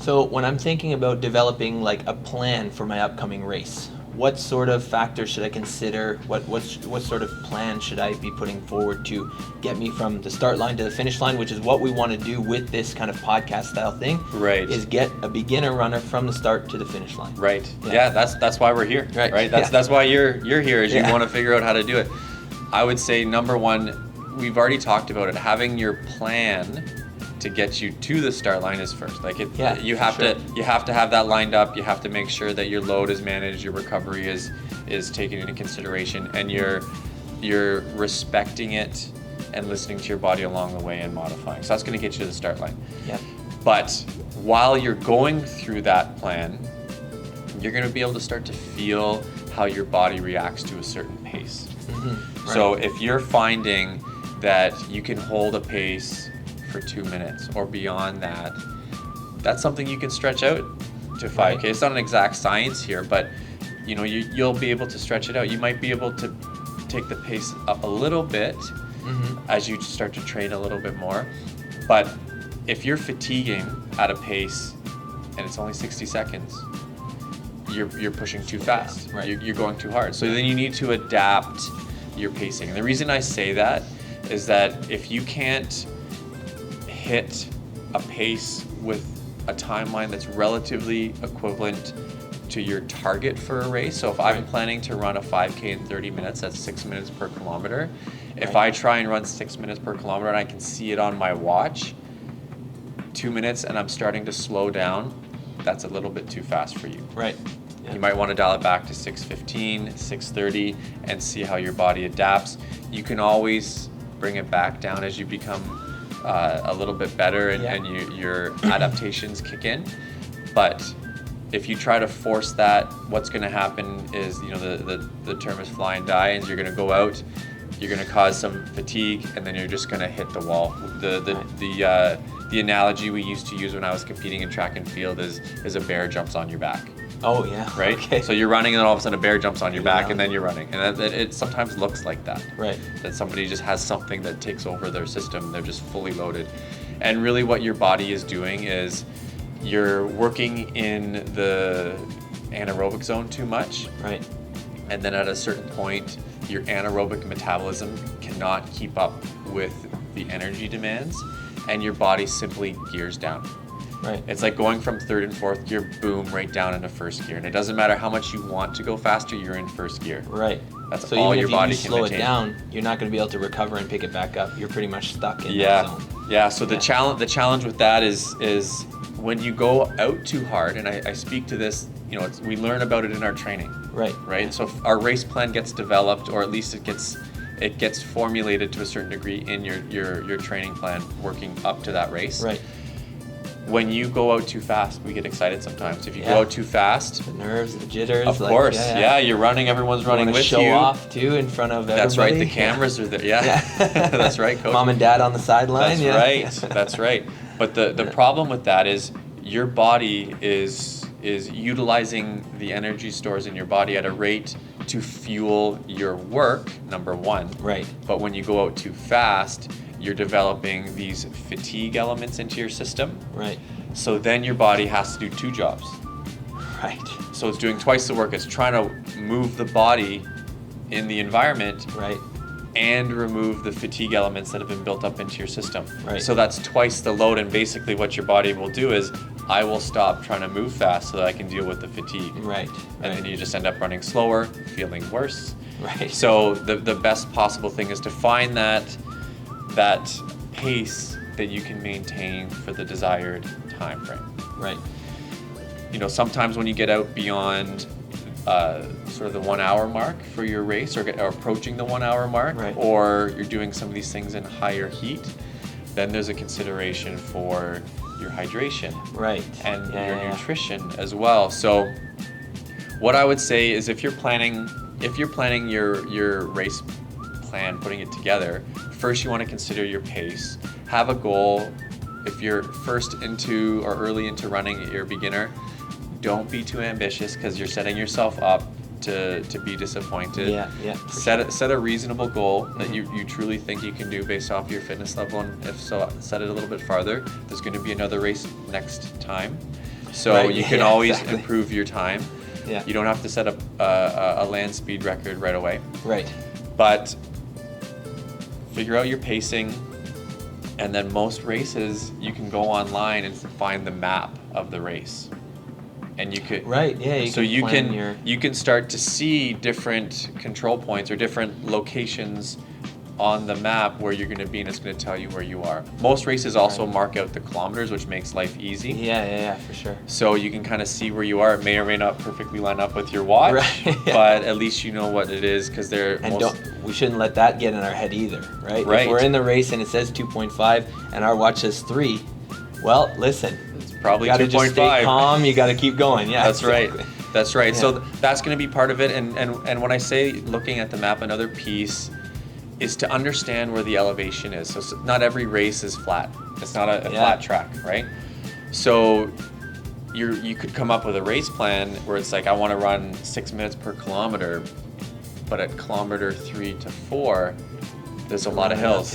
So when I'm thinking about developing like a plan for my upcoming race, what sort of factors should I consider? What sort of plan should I be putting forward to get me from the start line to the finish line, which is what we want to do with this kind of podcast style thing. Right. Is get a beginner runner from the start to the finish line. Right. Yeah, that's why we're here. Right. That's why you're here, is you want to figure out how to do it. I would say number one, we've already talked about it. Having your plan to get you to the start line is first. Like you have to have that lined up. You have to make sure that your load is managed, your recovery is taken into consideration, and you're respecting it and listening to your body along the way and modifying. So that's going to get you to the start line. Yeah. But while you're going through that plan, you're going to be able to start to feel how your body reacts to a certain pace. Mm-hmm. Right. So if you're finding that you can hold a pace for 2 minutes or beyond that, that's something you can stretch out to 5K. Right. It's not an exact science here, but you'll be able to stretch it out. You might be able to take the pace up a little bit as you start to train a little bit more. But if you're fatiguing at a pace and it's only 60 seconds, you're pushing too fast. Right. You're going too hard. So then you need to adapt your pacing. And the reason I say that is that if you can't hit a pace with a timeline that's relatively equivalent to your target for a race. So if I'm planning to run a 5K in 30 minutes, that's 6 minutes per kilometer. If I try and run 6 minutes per kilometer and I can see it on my watch, 2 minutes, and I'm starting to slow down, that's a little bit too fast for you. Right. Yeah. You might want to dial it back to 6:15, 6:30 and see how your body adapts. You can always bring it back down as you become a little bit better and your adaptations kick in. But if you try to force that, what's going to happen is, the term is fly and die, and you're going to go out, you're going to cause some fatigue, and then you're just going to hit the wall. The analogy we used to use when I was competing in track and field is a bear jumps on your back. Oh yeah. Right. Okay. So you're running, and then all of a sudden a bear jumps on your back, and then you're running, and it sometimes looks like that. Right. That somebody just has something that takes over their system. They're just fully loaded, and really what your body is doing is you're working in the anaerobic zone too much. Right. And then at a certain point, your anaerobic metabolism cannot keep up with the energy demands, and your body simply gears down. Right. It's like going from third and fourth gear, boom, right down into first gear. And it doesn't matter how much you want to go faster, you're in first gear. Right. That's so all even your if body you can slow maintain. it down, you're not going to be able to recover and pick it back up. You're pretty much stuck in that zone. Yeah. So the challenge with that is when you go out too hard, and I speak to this, we learn about it in our training. Right. Right. So if our race plan gets developed, or at least it gets formulated to a certain degree in your training plan, working up to that race. Right. When you go out too fast, we get excited sometimes. If you go out too fast, the nerves, the jitters. Of course, you're running. Everyone's running with you. Show off too in front of everybody. That's right. The cameras are there. Yeah. That's right, coach. Mom and dad on the sideline. That's right. That's right. But the problem with that is your body is utilizing the energy stores in your body at a rate to fuel your work, number one. Right. But when you go out too fast, you're developing these fatigue elements into your system. Right. So then your body has to do two jobs. Right. So it's doing twice the work. It's trying to move the body in the environment. Right. And remove the fatigue elements that have been built up into your system. Right. So that's twice the load, and basically what your body will do is, I will stop trying to move fast so that I can deal with the fatigue. Right. And then you just end up running slower, feeling worse. Right. So the best possible thing is to find that pace that you can maintain for the desired time frame. Right. Sometimes when you get out beyond sort of the 1 hour mark for your race, or approaching the 1 hour mark, right. or you're doing some of these things in higher heat, then there's a consideration for your hydration, right, and your nutrition as well. So what I would say is, if you're planning your race plan, putting it together, first you want to consider your pace. Have a goal. If you're first into or early into running, you're a beginner, don't be too ambitious, because you're setting yourself up to be disappointed. Set a reasonable goal that you truly think you can do based off your fitness level, and if so, set it a little bit farther. There's going to be another race next time. So Right, you can yeah, always exactly. improve your time. Yeah. You don't have to set up a land speed record right away. Right. But figure out your pacing, and then most races you can go online and find the map of the race, and you could Right. Yeah. you can start to see different control points or different locations on the map where you're going to be, and it's going to tell you where you are. Most races also mark out the kilometers, which makes life easy. Yeah, for sure. So you can kind of see where you are. It may or may not perfectly line up with your watch, Right, yeah. but at least you know what it is, because We shouldn't let that get in our head either, right? Right. If we're in the race and it says 2.5 and our watch says 3, well, listen, it's probably you got to just stay 2.5. calm. You got to keep going. Yeah, That's exactly. right. That's right. Yeah. So that's going to be part of it. And when I say looking at the map, another piece is to understand where the elevation is. So not every race is flat. It's not a flat track, right? So you could come up with a race plan where it's like, I want to run 6 minutes per kilometer, but at kilometer 3 to 4, there's a lot of hills.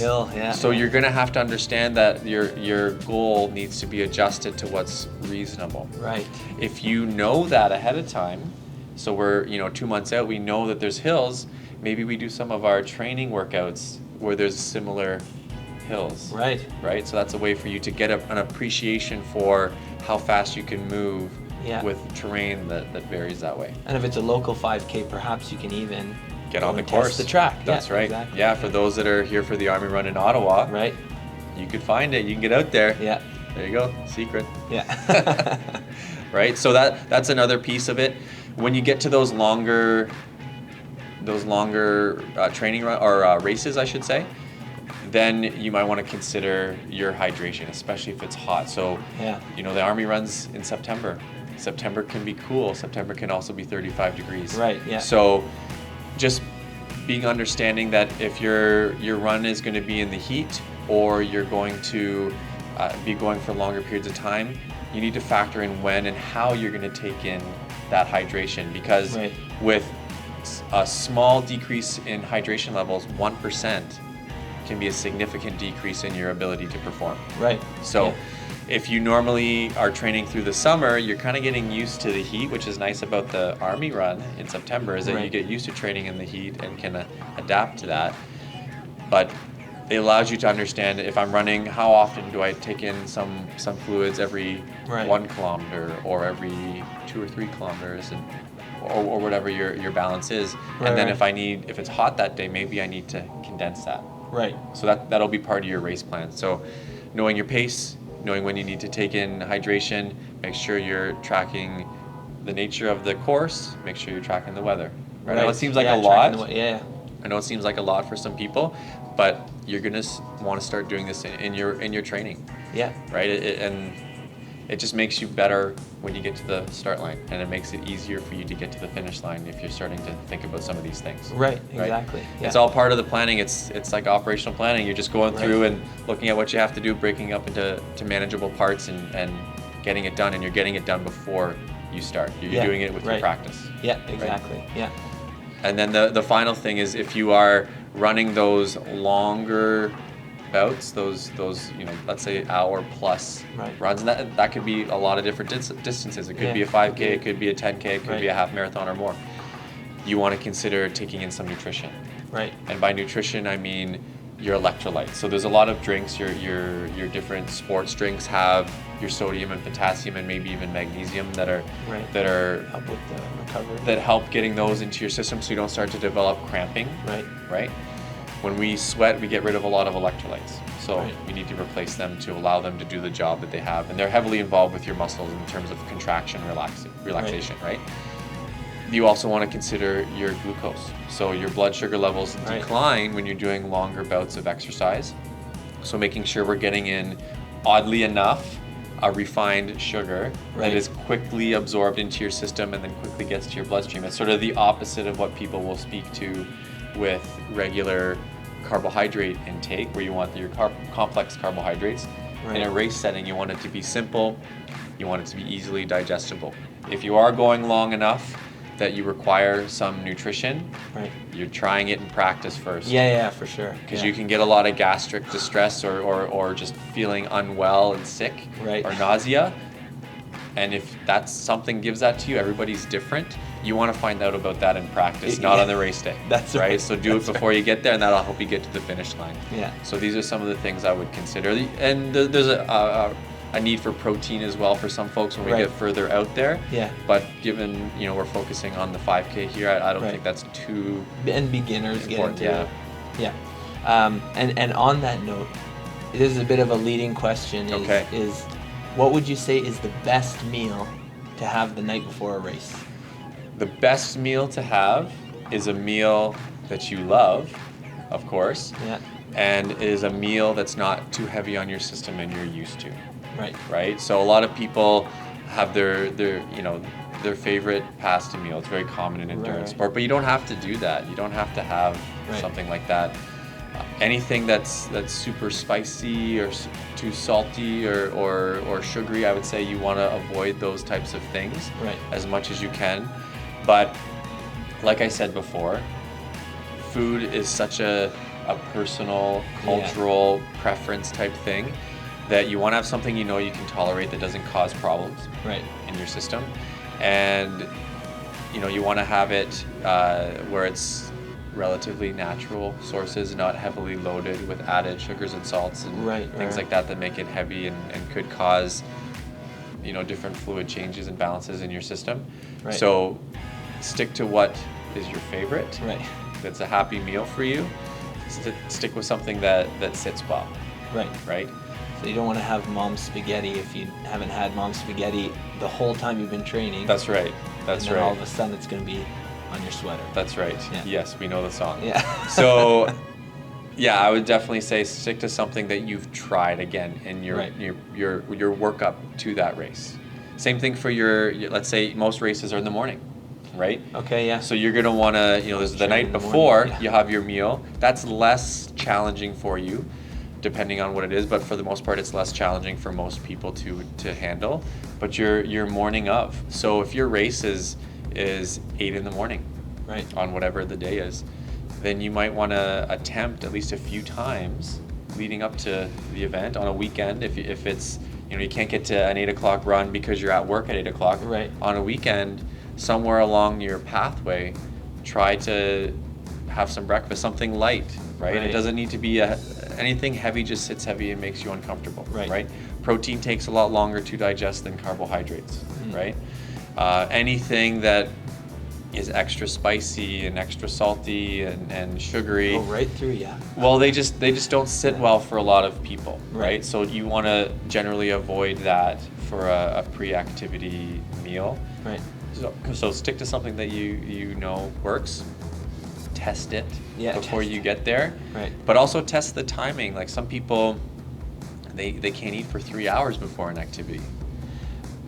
So you're going to have to understand that your goal needs to be adjusted to what's reasonable. Right. If you know that ahead of time, so we're 2 months out, we know that there's hills, maybe we do some of our training workouts where there's similar hills. Right. Right? So that's a way for you to get an appreciation for how fast you can move with terrain that varies that way. And if it's a local 5K, perhaps you can even get on the test course. the track. That's right. Exactly. Yeah, for those that are here for the Army Run in Ottawa, Right. you could find it. You can get out there. Yeah. There you go. Secret. Yeah. Right? So that's another piece of it. When you get to those longer training races, I should say, then you might want to consider your hydration, especially if it's hot. So, the Army runs in September. September can be cool. September can also be 35 degrees. Right, yeah. So just being understanding that if your run is going to be in the heat, or you're going to be going for longer periods of time, you need to factor in when and how you're going to take in that hydration, because with a small decrease in hydration levels, 1% can be a significant decrease in your ability to perform. Right. So if you normally are training through the summer, you're kind of getting used to the heat, which is nice about the Army Run in September, is that you get used to training in the heat and can adapt to that. But it allows you to understand, if I'm running, how often do I take in some fluids every 1 kilometer or every 2 or 3 kilometers, or whatever your balance is. And then if it's hot that day, maybe I need to condense that. Right. So that'll be part of your race plan. So knowing your pace, knowing when you need to take in hydration, make sure you're tracking the nature of the course, make sure you're tracking the weather. Right? I know it seems like a lot. I know it seems like a lot for some people, but you're gonna want to start doing this in your training. Yeah. Right. And it just makes you better when you get to the start line, and it makes it easier for you to get to the finish line if you're starting to think about some of these things. Right. Exactly. Yeah. It's all part of the planning. It's like operational planning. You're just going through and looking at what you have to do, breaking up into manageable parts, and getting it done. And you're getting it done before you start. You're doing it with your practice. Yeah. Exactly. Right? Yeah. And then the final thing is, if you are running those longer bouts, those let's say hour plus runs, and that could be a lot of different distances. It could be a 5K, it could be a 10K, it could be a half marathon or more. You want to consider taking in some nutrition. Right. And by nutrition, I mean your electrolytes. So there's a lot of drinks. Your different sports drinks have your sodium and potassium and maybe even magnesium that are help with the recovery. That help getting those into your system, so you don't start to develop cramping. Right. When we sweat, we get rid of a lot of electrolytes. So we need to replace them to allow them to do the job that they have. And they're heavily involved with your muscles in terms of contraction, relaxation, right? You also want to consider your glucose. So your blood sugar levels decline when you're doing longer bouts of exercise. So making sure we're getting in, oddly enough, a refined sugar that is quickly absorbed into your system and then quickly gets to your bloodstream. It's sort of the opposite of what people will speak to with regular carbohydrate intake, where you want your complex carbohydrates. In a race setting, you want it to be simple, you want it to be easily digestible. If you are going long enough that you require some nutrition, you're trying it in practice first. Yeah, for sure. Because you can get a lot of gastric distress or just feeling unwell and sick or nausea. And if that's something gives that to you, everybody's different. You want to find out about that in practice, not on the race day. That's right. right. So do it before you get there, and that'll help you get to the finish line. Yeah. So these are some of the things I would consider. And there's a need for protein as well for some folks when we get further out there. Yeah. But given, we're focusing on the 5K here, I don't think that's too and beginners important. Get into it. And on that note, this is a bit of a leading question. Is what would you say is the best meal to have the night before a race? The best meal to have is a meal that you love, of course. Yeah. And is a meal that's not too heavy on your system and you're used to. Right. Right. So a lot of people have their favorite pasta meal. It's very common in endurance sport, but you don't have to do that. You don't have to have something like that. Anything that's super spicy or too salty or sugary, I would say you want to avoid those types of things as much as you can. But like I said before, food is such a personal, cultural preference type thing that you want to have something you can tolerate that doesn't cause problems in your system. And you want to have it where it's relatively natural sources, not heavily loaded with added sugars and salts and things like that make it heavy and could cause different fluid changes and balances in your system. So stick to what is your favorite, that's a happy meal for you. Stick with something that sits well. Right. So you don't want to have mom's spaghetti if you haven't had mom's spaghetti the whole time you've been training. That's right. And then all of a sudden it's going to be on your sweater. That's right. Yeah. Yes, we know the song. Yeah. So, I would definitely say stick to something that you've tried again in your work up to that race. Same thing for your let's say most races are in the morning, right? Okay, yeah. So you're going to want to, there's the night before you have your meal. That's less challenging for you, depending on what it is, but for the most part it's less challenging for most people to handle. But your morning of. So if your race is 8 in the morning, on whatever the day is, then you might want to attempt at least a few times leading up to the event on a weekend. If it's you can't get to an 8 o'clock run because you're at work at 8 o'clock. On a weekend, somewhere along your pathway, try to have some breakfast, something light. It doesn't need to be anything heavy. Just sits heavy and makes you uncomfortable. Right. Protein takes a lot longer to digest than carbohydrates. Anything that is extra spicy and extra salty and sugary. Well, they just don't sit well for a lot of people, right? So you want to generally avoid that for a pre-activity meal. So stick to something that you know works. Test it before you get there. But also test the timing. Like some people, they can't eat for 3 hours before an activity.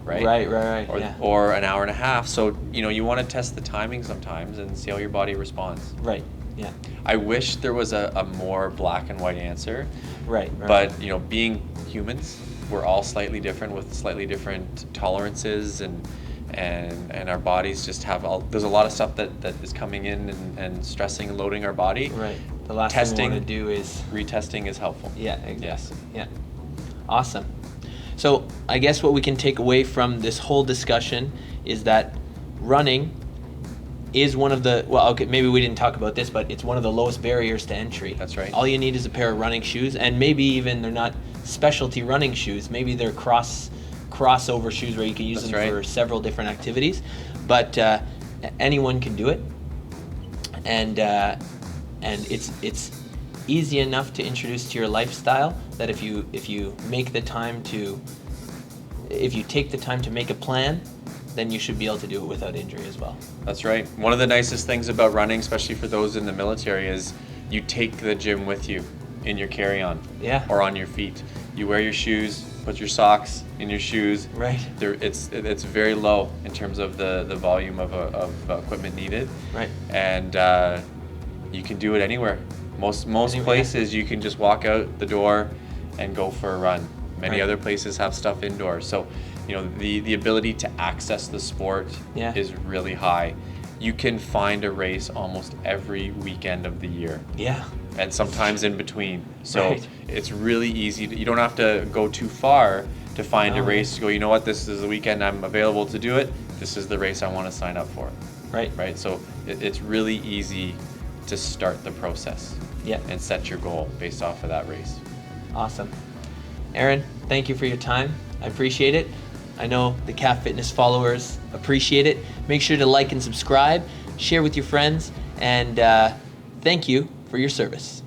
Or an hour and a half. So you want to test the timing sometimes and see how your body responds. I wish there was a more black and white answer. But being humans, we're all slightly different with slightly different tolerances and our bodies just have there's a lot of stuff that is coming in and stressing and loading our body. The last thing we want to do is retesting is helpful. Awesome. So I guess what we can take away from this whole discussion is that running is one of the, maybe we didn't talk about this, but it's one of the lowest barriers to entry. That's right. All you need is a pair of running shoes, and maybe even they're not specialty running shoes. Maybe they're crossover shoes where you can use them for several different activities. But anyone can do it, and it's easy enough to introduce to your lifestyle that if you take the time to make a plan, then you should be able to do it without injury as well. That's right. One of the nicest things about running, especially for those in the military, is you take the gym with you in your carry-on or on your feet. You wear your shoes, put your socks in your shoes. It's very low in terms of the volume of equipment needed. And you can do it anywhere. Most places you can just walk out the door and go for a run. Many other places have stuff indoors. So, the ability to access the sport is really high. You can find a race almost every weekend of the year. And sometimes in between. So it's really easy. You don't have to go too far to find a Oh, race to go, you know what, this is the weekend I'm available to do it. This is the race I want to sign up for. Right. Right. So it's really easy to start the process. Yeah. And set your goal based off of that race. Awesome. Aaron, thank you for your time. I appreciate it. I know the Calf Fitness followers appreciate it. Make sure to like and subscribe, share with your friends, and thank you for your service.